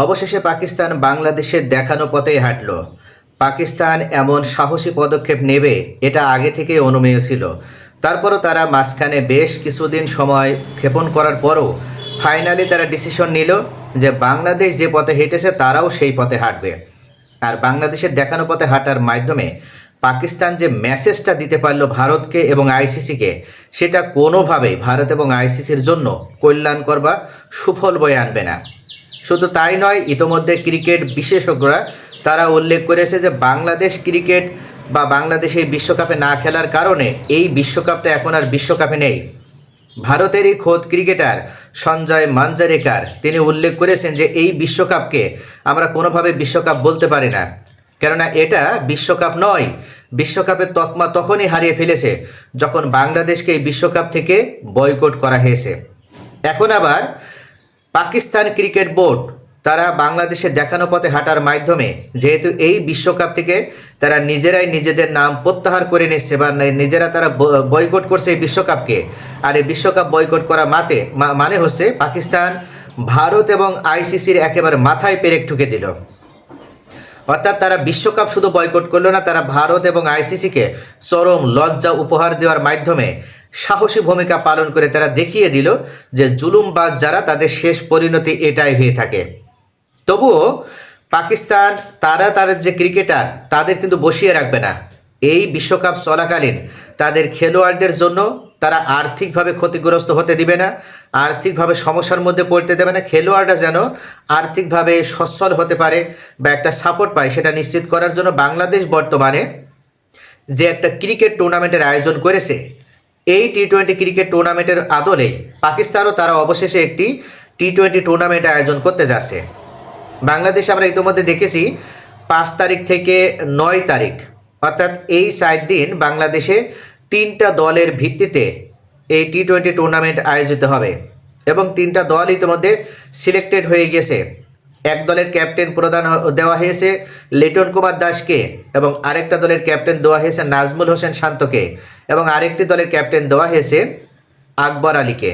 অবশেষে পাকিস্তান বাংলাদেশের দেখানো পথেই হাঁটল। পাকিস্তান এমন সাহসী পদক্ষেপ নেবে এটা আগে থেকেই অনুমেয় ছিল। তারপরও তারা মাঝখানে বেশ কিছুদিন সময় ক্ষেপণ করার পরও ফাইনালি তারা ডিসিশন নিল যে বাংলাদেশ যে পথে হেঁটেছে তারাও সেই পথে হাঁটবে। আর বাংলাদেশের দেখানো পথে হাঁটার মাধ্যমে পাকিস্তান যে মেসেজটা দিতে পারল ভারতকে এবং আইসিসিকে, সেটা কোনোভাবেই ভারত এবং আইসিসির জন্য কল্যাণকর বা সুফল বয়ে আনবে না। শুধু তাই নয়, ইতোমধ্যে ক্রিকেট বিশেষজ্ঞরা তারা উল্লেখ করেছে যে বাংলাদেশ ক্রিকেট বা বাংলাদেশ এই বিশ্বকাপে না খেলার কারণে এই বিশ্বকাপটা এখন আর বিশ্বকাপে নেই। ভারতেরই খোদ ক্রিকেটার সঞ্জয় মাঞ্জারেকার তিনি উল্লেখ করেছেন যে এই বিশ্বকাপকে আমরা কোনোভাবে বিশ্বকাপ বলতে পারি না, কেননা এটা বিশ্বকাপ নয়। বিশ্বকাপের তকমা তখনই হারিয়ে ফেলেছে যখন বাংলাদেশকে এই বিশ্বকাপ থেকে বয়কট করা হয়েছে। এখন আবার পাকিস্তান ক্রিকেট বোর্ড তারা বাংলাদেশে দেখানো পথে হাঁটার মাধ্যমে যেহেতু এই বিশ্বকাপ থেকে তারা নিজেরাই নিজেদের নাম প্রত্যাহার করে নিচ্ছে বা নিজেরা তারা বয়কট করছে এই বিশ্বকাপকে, আর এই বিশ্বকাপ বয়কট করা মানে হচ্ছে পাকিস্তান ভারত এবং আইসিসির একেবারে মাথায় পেরেক ঠুকে দিল। অর্থাৎ তারা বিশ্বকাপ শুধু বয়কট করলো না, তারা ভারত এবং আইসিসিকে চরম লজ্জা উপহার দেওয়ার মাধ্যমে সাহসী ভূমিকা পালন করে তারা দেখিয়ে দিল যে জুলুমবাজ যারা তাদের শেষ পরিণতি এটাই হয়ে থাকে। তবুও পাকিস্তান তাদের যে ক্রিকেটার তাদের কিন্তু বসিয়ে রাখবে না। এই বিশ্বকাপ চলাকালীন তাদের খেলোয়াড়দের জন্য তারা আর্থিকভাবে ক্ষতিগ্রস্ত হতে দিবে না, আর্থিকভাবে সমস্যার মধ্যে পড়তে দেবে না। খেলোয়াড়রা যেন আর্থিকভাবে সচ্ছল হতে পারে বা একটা সাপোর্ট পায়, সেটা নিশ্চিত করার জন্য বাংলাদেশ বর্তমানে যে একটা ক্রিকেট টুর্নামেন্টের আয়োজন করেছে, এই টি-20 ক্রিকেট টুর্নামেন্টের আদলে পাকিস্তানও তারা অবশেষে একটি টি-20 টুর্নামেন্ট আয়োজন করতে যাচ্ছে। বাংলাদেশে আমরা ইতিমধ্যে দেখেছি 5 তারিখ থেকে 9 তারিখ অর্থাৎ এই 4 দিন বাংলাদেশে 3টা দলের ভিত্তিতে এই টি-20 টুর্নামেন্ট আয়োজিত হবে এবং 3টা দল ইতিমধ্যে সিলেক্টেড হয়ে গেছে। এক দলের ক্যাপ্টেন প্রদান দেওয়া হয়েছে লিটন কুমার দাসকে এবং আরেকটা দলের ক্যাপ্টেন দেওয়া হয়েছে নাজমুল হোসেন শান্তকে এবং আরেকটি দলের ক্যাপ্টেন দেওয়া হয়েছে আকবর আলীকে।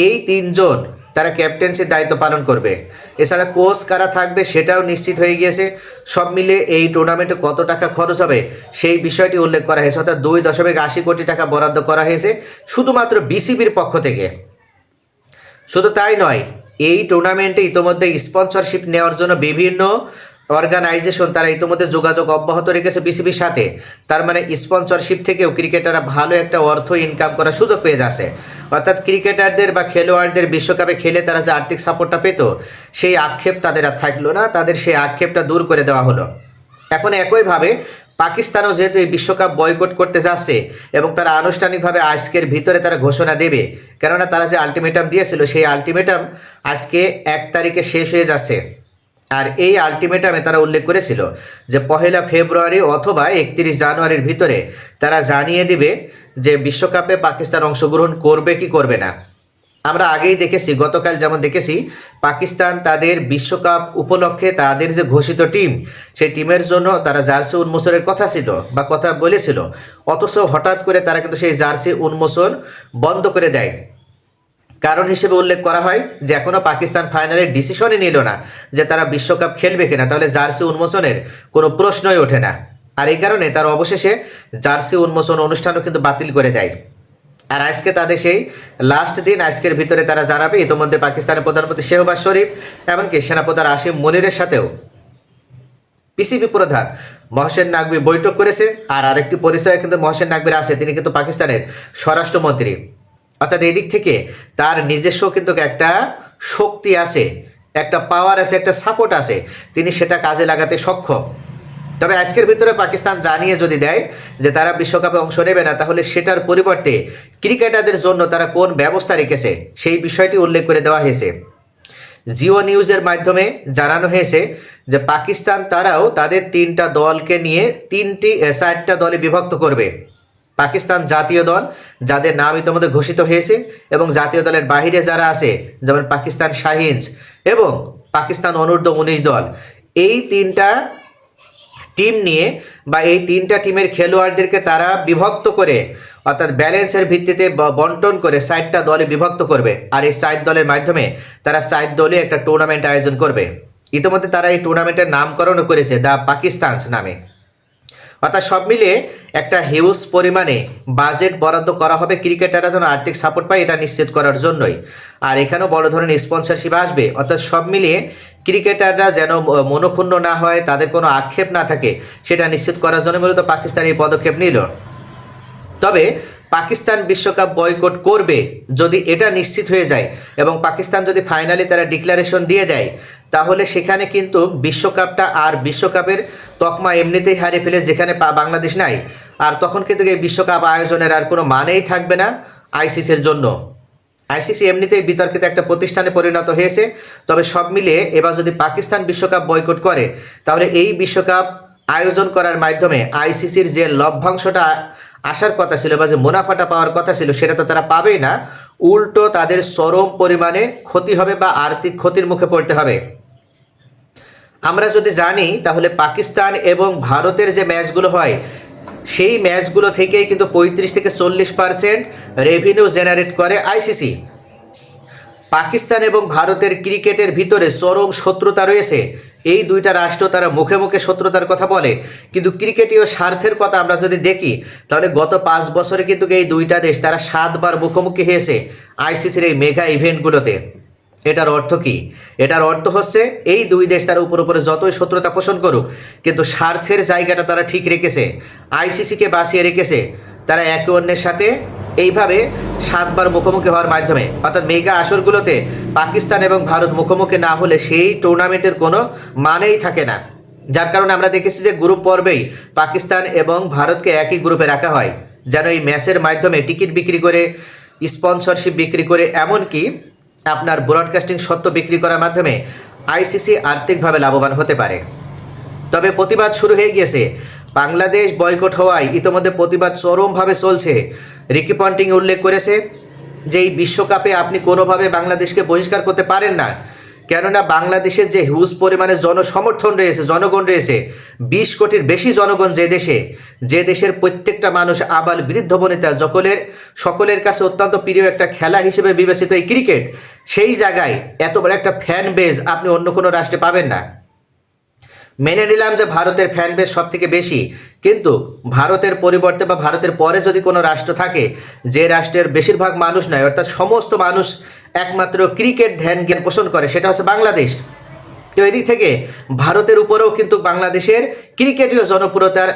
এই 3 জন তারা ক্যাপ্টেন্সির দায়িত্ব পালন করবে। এছাড়া কোচ কারা থাকবে সেটাও নিশ্চিত হয়ে গিয়েছে। সব মিলে এই টুর্নামেন্টে কত টাকা খরচ হবে সেই বিষয়টি উল্লেখ করা হয়েছে, অর্থাৎ 2.80 কোটি টাকা বরাদ্দ করা হয়েছে শুধুমাত্র বিসিবির পক্ষ থেকে। শুধু তাই নয়, এই টুর্নামেন্টে ইতিমধ্যে স্পন্সরশিপ নেওয়ার জন্য বিভিন্ন অর্গানাইজেশন তারা ইতিমধ্যে যোগাযোগ অব্যাহত রেখেছে বিসিবির সাথে। তার মানে স্পন্সরশিপ থেকেও ক্রিকেটাররা ভালো একটা অর্থ ইনকাম করার সুযোগ পেয়ে যাচ্ছে। অর্থাৎ ক্রিকেটারদের বা খেলোয়াড়দের বিশ্বকাপে খেলে তারা যে আর্থিক সাপোর্টটা পেত, সেই আক্ষেপ তাদের আর থাকলো না, তাদের সেই আক্ষেপটা দূর করে দেওয়া হলো। এখন একইভাবে পাকিস্তানও যেহেতু এই বিশ্বকাপ বয়কট করতে যাচ্ছে এবং তারা আনুষ্ঠানিকভাবে আজকের ভিতরে তারা ঘোষণা দেবে, কেননা তারা যে আলটিমেটাম দিয়েছিল সেই আলটিমেটাম আজকে 1 তারিখে শেষ হয়ে যাচ্ছে। আর এই আলটিমেটামে তারা উল্লেখ করেছিল যে 1 ফেব্রুয়ারি অথবা 31 জানুয়ারির ভিতরে তারা জানিয়ে দিবে যে বিশ্বকাপে পাকিস্তান অংশগ্রহণ করবে কি করবে না। আমরা আগেই দেখেছি, গতকাল যেমন দেখেছি পাকিস্তান তাদের বিশ্বকাপ উপলক্ষে তাদের যে ঘোষিত টিম, সেই টিমের জন্য তারা জার্সি উন্মোচনের কথা ছিল বা কথা বলেছিল, অথচ হঠাৎ করে তারা কিন্তু সেই জার্সি উন্মোচন বন্ধ করে দেয়। কারণ হিসেবে উল্লেখ করা হয় যে এখনও পাকিস্তান ফাইনালের ডিসিশনই নিল না যে তারা বিশ্বকাপ খেলবে কিনা, তাহলে জার্সি উন্মোচনের কোনো প্রশ্নই ওঠে না। আর এই কারণে তারা অবশেষে জার্সি উন্মোচন অনুষ্ঠানও কিন্তু বাতিল করে দেয়। আর আজকে তাদের সেই লাস্ট দিন, আজকের ভিতরে তারা জানাবে। ইতিমধ্যে পাকিস্তানের প্রধানমন্ত্রী শেহবাজ শরীফ এমনকি সেনাপ্রধান আসিম মনিরের সাথেও পিসিবি প্রধান মহসেন নাকভি বৈঠক করেছে। আর আরেকটি পরিচয় কিন্তু মহসেন নাকভির আছে, তিনি কিন্তু পাকিস্তানের স্বরাষ্ট্রমন্ত্রী। অর্থাৎ এই দিক থেকে তার নিজস্ব কিন্তু একটা শক্তি আছে, একটা পাওয়ার আছে, একটা সাপোর্ট আছে, তিনি সেটা কাজে লাগাতে সক্ষম। তবে আজকের ভিতরে পাকিস্তান জানিয়ে যদি দেয় যে তারা বিশ্বকাপে অংশ নেবে না, তাহলে সেটার পরিবর্তে ক্রিকেটারদের জন্য তারা কোন ব্যবস্থা রেখেছে সেই বিষয়টি উল্লেখ করে দেওয়া হয়েছে। জিও নিউজের মাধ্যমে জানানো হয়েছে যে পাকিস্তান তারাও তাদের 3টা দলকে নিয়ে 4টা দলে বিভক্ত করবে। পাকিস্তান জাতীয় দল যাদের নাম ইতিমধ্যে ঘোষিত হয়েছে এবং জাতীয় দলের বাহিরে যারা আছে যেমন পাকিস্তান শাহিনস এবং পাকিস্তান অনূর্ধ্ব-19 দল, এই 3টা টিম নিয়ে বা এই 3টা টিমের খেলোয়াড়দেরকে তারা বিভক্ত করে অর্থাৎ ব্যালেন্সের ভিত্তিতে বন্টন করে 4টা দলে বিভক্ত করবে। আর এই 4 দলের মাধ্যমে তারা 4 দলে একটা টুর্নামেন্ট আয়োজন করবে। ইতিমধ্যে তারা এই টুর্নামেন্টের নামকরণও করেছে দ্য পাকিস্তানস নামে। অর্থাৎ সব মিলিয়ে একটা হিউজ পরিমাণে বাজেট বরাদ্দ করা হবে ক্রিকেটাররা যেন আর্থিক সাপোর্ট পায়, এটা নিশ্চিত করার জন্যই। আর এখানেও বড় ধরনের স্পন্সরশিপ আসবে। অর্থাৎ সব মিলিয়ে ক্রিকেটাররা যেন মনক্ষুণ্ণ না হয়, তাদের কোনো আক্ষেপ না থাকে, সেটা নিশ্চিত করার জন্য মূলত পাকিস্তান এই পদক্ষেপ নিল। তবে পাকিস্তান বিশ্বকাপ বয়কট করবে যদি এটা নিশ্চিত হয়ে যায় এবং পাকিস্তান যদি ফাইনালি তারা ডিক্লারেশন দিয়ে দেয়, তাহলে সেখানে কিন্তু বিশ্বকাপটা আর বিশ্বকাপের তকমা এমনিতেই হারিয়ে ফেলে, যেখানে বাংলাদেশ নাই। আর তখন কিন্তু এই বিশ্বকাপ আয়োজনের আর কোনো মানেই থাকবে না আইসিসির জন্য। আইসিসি এমনিতেই বিতর্কিত একটা প্রতিষ্ঠানে পরিণত হয়েছে। তবে সব মিলিয়ে এবার যদি পাকিস্তান বিশ্বকাপ বয়কট করে, তাহলে এই বিশ্বকাপ আয়োজন করার মাধ্যমে আইসিসির যে লভ্যাংশটা আসার কথা ছিল বা যে মুনাফাটা পাওয়ার কথা ছিল, সেটা তো তারা পাবেই না, উল্টো তাদের চরম পরিমাণে ক্ষতি হবে বা আর্থিক ক্ষতির মুখে পড়তে হবে। আমরা যদি জানি তাহলে পাকিস্তান এবং ভারতের যে ম্যাচগুলো হয়, সেই ম্যাচগুলো থেকেই কিন্তু 35 থেকে 40% রেভিনিউ জেনারেট করে আইসিসি। পাকিস্তান এবং ভারতের ক্রিকেটের ভিতরে চরম শত্রুতা রয়েছে। এই দুইটা রাষ্ট্র তারা মুখে মুখে শত্রুতার কথা বলে, কিন্তু ক্রিকেটীয় স্বার্থের কথা আমরা যদি দেখি, তাহলে গত 5 বছরে কিন্তু এই দুইটা দেশ তারা 7 বার মুখোমুখি হয়েছে আইসিসির এই মেগা ইভেন্টগুলোতে। এটার অর্থ কি? এটার অর্থ হচ্ছে এই দুই দেশ তারা উপরে যতই শত্রুতা পোষণ করুক, কিন্তু স্বার্থের জায়গাটা তারা ঠিক রেখেছে, আইসিসিকে বাঁচিয়ে রেখেছে। তারা একে অন্যের সাথে এইভাবে 7 বার মুখোমুখি হওয়ার মাধ্যমে, অর্থাৎ মেগা আসরগুলোতে পাকিস্তান এবং ভারত মুখোমুখি না হলে সেই টুর্নামেন্টের কোনো মানেই থাকে না। যার কারণে আমরা দেখেছি যে গ্রুপ পর্বেই পাকিস্তান এবং ভারতকে একই গ্রুপে রাখা হয়, যেন এই ম্যাচের মাধ্যমে টিকিট বিক্রি করে, স্পন্সরশিপ বিক্রি করে, এমনকি আপনার ব্রডকাস্টিং সত্ত্ব বিক্রি করার মাধ্যমে আইসিসি আর্থিকভাবে লাভবান হতে পারে। তবে প্রতিবাদ শুরু হয়ে গিয়েছে। বাংলাদেশ বয়কট হওয়ায় ইতিমধ্যে প্রতিবাদ চরমভাবে চলছে। রিকি পন্টিং উল্লেখ করেছে যে এই বিশ্বকাপে আপনি কোনোভাবে বাংলাদেশকে বহিষ্কার করতে পারেন না, কেননা বাংলাদেশের যে হিউজ পরিমাণে জনসমর্থন রয়েছে, জনগণ রয়েছে, 20 কোটির বেশি জনগণ যে দেশের প্রত্যেকটা মানুষ আবাল বৃদ্ধ বনিতা সকলের কাছে অত্যন্ত প্রিয় একটা খেলা হিসেবে বিবেচিত এই ক্রিকেট, সেই জায়গায় এত বড় একটা ফ্যান বেজ আপনি অন্য কোনো রাষ্ট্রে পাবেন না। মেনে নিলাম যে ভারতের ফ্যান বেস সব থেকে বেশি, কিন্তু ভারতের পরিবর্তে বা ভারতের পরে যদি কোনো রাষ্ট্র থাকে যে রাষ্ট্রের বেশিরভাগ মানুষ নয়, অর্থাৎ সমস্ত মানুষ একমাত্র ক্রিকেট ধ্যান জ্ঞান পোষণ করে, সেটা হচ্ছে বাংলাদেশ। তো এদিক থেকে ভারতের উপরেও কিন্তু বাংলাদেশের ক্রিকেটীয় জনপ্রিয়তার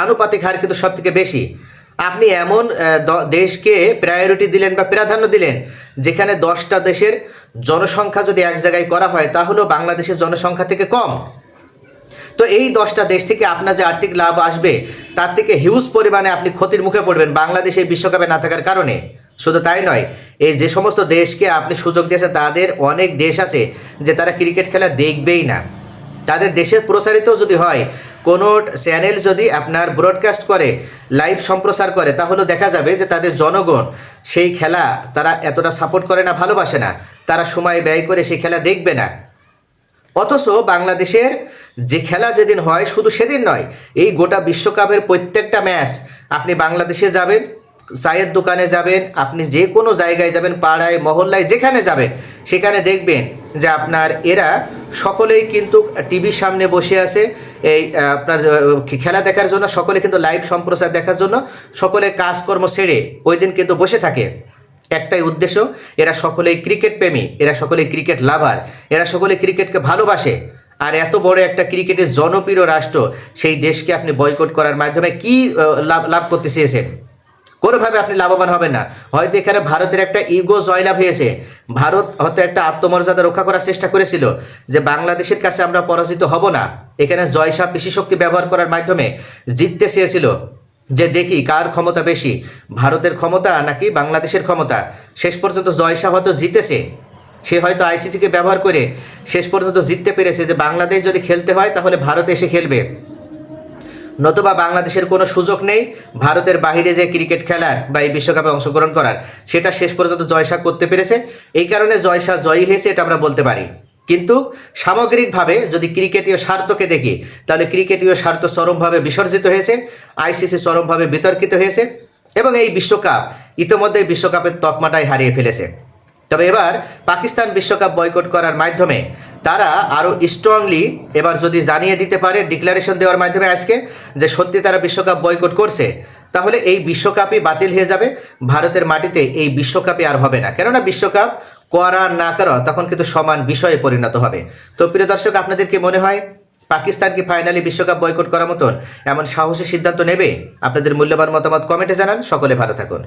আনুপাতিক হার কিন্তু সব থেকে বেশি। আপনি এমন দেশকে প্রায়োরিটি দিলেন বা প্রাধান্য দিলেন যেখানে 10টা দেশের জনসংখ্যা যদি এক জায়গায় করা হয়, তাহলেও বাংলাদেশের জনসংখ্যা থেকে কম। তো এই 10টা দেশ থেকে আপনার যে আর্থিক লাভ আসবে, তার থেকে হিউজ পরিমাণে আপনি ক্ষতির মুখে পড়বেন বাংলাদেশ এই বিশ্বকাপে না থাকার কারণে। শুধু তাই নয়, এই যে সমস্ত দেশকে আপনি সুযোগ দিয়েছেন, তাদের অনেক দেশ আছে যে তারা ক্রিকেট খেলা দেখবেই না। তাদের দেশের প্রচারিত যদি হয়, কোনো চ্যানেল যদি আপনার ব্রডকাস্ট করে, লাইভ সম্প্রচার করে, তাহলে দেখা যাবে যে তাদের জনগণ সেই খেলা তারা এতটা সাপোর্ট করে না, ভালোবাসে না, তারা সময় ব্যয় করে সেই খেলা দেখবে না। অথচ বাংলাদেশের যে খেলা যেদিন হয়, শুধু সেদিন নয়, এই গোটা বিশ্বকাপের প্রত্যেকটা ম্যাচ আপনি বাংলাদেশে যাবেন, চায়ের দোকানে যাবেন, আপনি যে কোনো জায়গায় যাবেন, পাড়ায় মহল্লায় যেখানে যাবেন, সেখানে দেখবেন যে আপনার এরা সকলেই কিন্তু টিভির সামনে বসে আছে এই আপনার খেলা দেখার জন্য। সকলে কিন্তু লাইভ সম্প্রচার দেখার জন্য সকলে কাজকর্ম ছেড়ে ওই দিন কিন্তু বসে থাকে। একটাই উদ্দেশ্য, এরা সকলেই ক্রিকেট প্রেমী, এরা সকলেই ক্রিকেট লাভার, এরা সকলে ক্রিকেটকে ভালোবাসে। আর এত বড় একটা ক্রিকেটের জনপ্রিয় রাষ্ট্র, সেই দেশকে আপনি বয়কট করার মাধ্যমে কি লাভ করতে চেয়েছেন? কোনোভাবে আপনি লাভবান হবেন না। হয়তো এখানে ভারতের একটা ইগো জয়লাভ হয়েছে, ভারত হয়তো একটা আত্মমর্যাদা রক্ষা করার চেষ্টা করেছিল যে বাংলাদেশের কাছে আমরা পরাজিত হব না। এখানে জয়সাপ বেশি শক্তি ব্যবহার করার মাধ্যমে জিততে চেয়েছিল, যে দেখি কার ক্ষমতা বেশি, ভারতের ক্ষমতা নাকি বাংলাদেশের ক্ষমতা। শেষ পর্যন্ত জয়শাহ হয়তো জিতেছে, সে হয়তো আইসিসিকে ব্যবহার করে শেষ পর্যন্ত জিততে পেরেছে যে বাংলাদেশ যদি খেলতে হয় তাহলে ভারত এসে খেলবে, নতুবা বাংলাদেশের কোনো সুযোগ নেই ভারতের বাইরে যে ক্রিকেট খেলার বা এই বিশ্বকাপে অংশগ্রহণ করার। সেটা শেষ পর্যন্ত জয়শাহ করতে পেরেছে, এই কারণে জয়শাহ জয়ী হয়েছে, এটা আমরা বলতে পারি। কিন্তু সামগ্রিকভাবে যদি ক্রিকেটীয় স্বার্থকে দেখি, তাহলে ক্রিকেটীয় স্বার্থ চরমভাবে বিসর্জিত হয়েছে, আইসিসি চরমভাবে বিতর্কিত হয়েছে এবং এই বিশ্বকাপ ইতিমধ্যে বিশ্বকাপের তকমাটাই হারিয়ে ফেলেছে। তবে এবার পাকিস্তান বিশ্বকাপ বয়কট করার মাধ্যমে তারা আরও স্ট্রংলি এবার যদি জানিয়ে দিতে পারে ডিক্লারেশন দেওয়ার মাধ্যমে আজকে যে সত্যি তারা বিশ্বকাপ বয়কট করছে, তাহলে এই বিশ্বকাপই বাতিল হয়ে যাবে। ভারতের মাটিতে এই বিশ্বকাপই আর হবে না, কেননা বিশ্বকাপ করা না করা তখন কিন্তু সমান বিষয়ে পরিণত হবে। তো প্রিয় দর্শক, আপনাদের কি মনে হয় পাকিস্তান কি ফাইনালি বিশ্বকাপ বয়কট করার মতন এমন সাহসী সিদ্ধান্ত নেবে? আপনাদের মূল্যবান মতামত কমেন্টে জানান। সকলে ভালো থাকুন।